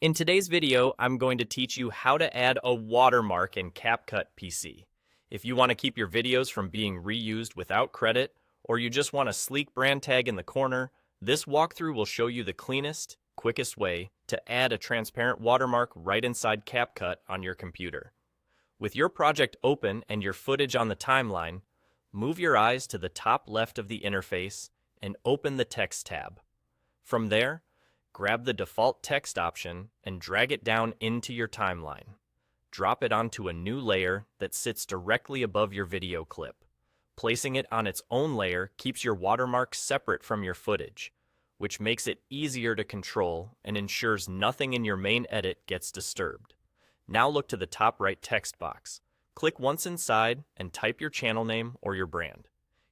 In today's video, I'm going to teach you how to add a watermark in CapCut PC. If you want to keep your videos from being reused without credit, or you just want a sleek brand tag in the corner, this walkthrough will show you the cleanest, quickest way to add a transparent watermark right inside CapCut on your computer. With your project open and your footage on the timeline, move your eyes to the top left of the interface and open the Text tab. From there, grab the default text option and drag it down into your timeline. Drop it onto a new layer that sits directly above your video clip. Placing it on its own layer keeps your watermark separate from your footage, which makes it easier to control and ensures nothing in your main edit gets disturbed. Now look to the top right text box. Click once inside and type your channel name or your brand.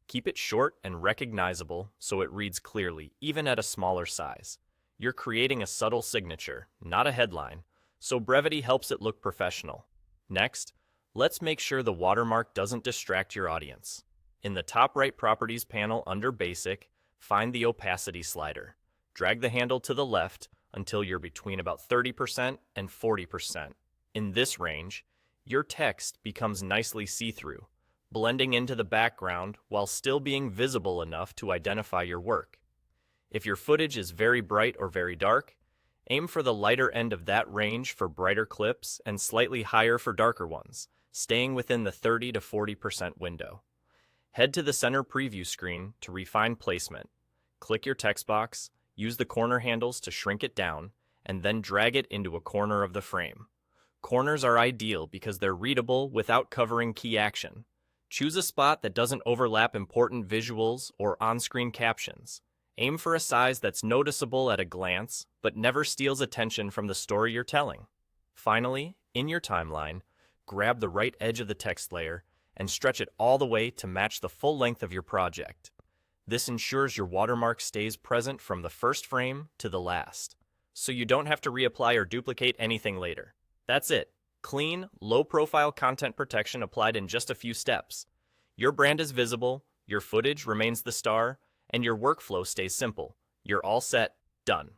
Keep it short and recognizable so it reads clearly, even at a smaller size. You're creating a subtle signature, not a headline, so brevity helps it look professional. Next, let's make sure the watermark doesn't distract your audience. In the top right Properties panel under Basic, find the Opacity slider. Drag the handle to the left until you're between about 30% and 40%. In this range, your text becomes nicely see-through, blending into the background while still being visible enough to identify your work. If your footage is very bright or very dark, aim for the lighter end of that range for brighter clips and slightly higher for darker ones, staying within the 30 to 40% window. Head to the center preview screen to refine placement. Click your text box, use the corner handles to shrink it down, and then drag it into a corner of the frame. Corners are ideal because they're readable without covering key action. Choose a spot that doesn't overlap important visuals or on-screen captions. Aim for a size that's noticeable at a glance, but never steals attention from the story you're telling. Finally, in your timeline, grab the right edge of the text layer and stretch it all the way to match the full length of your project. This ensures your watermark stays present from the first frame to the last, so you don't have to reapply or duplicate anything later. That's it. Clean, low-profile content protection applied in just a few steps. Your brand is visible, your footage remains the star, and your workflow stays simple. You're all set, done.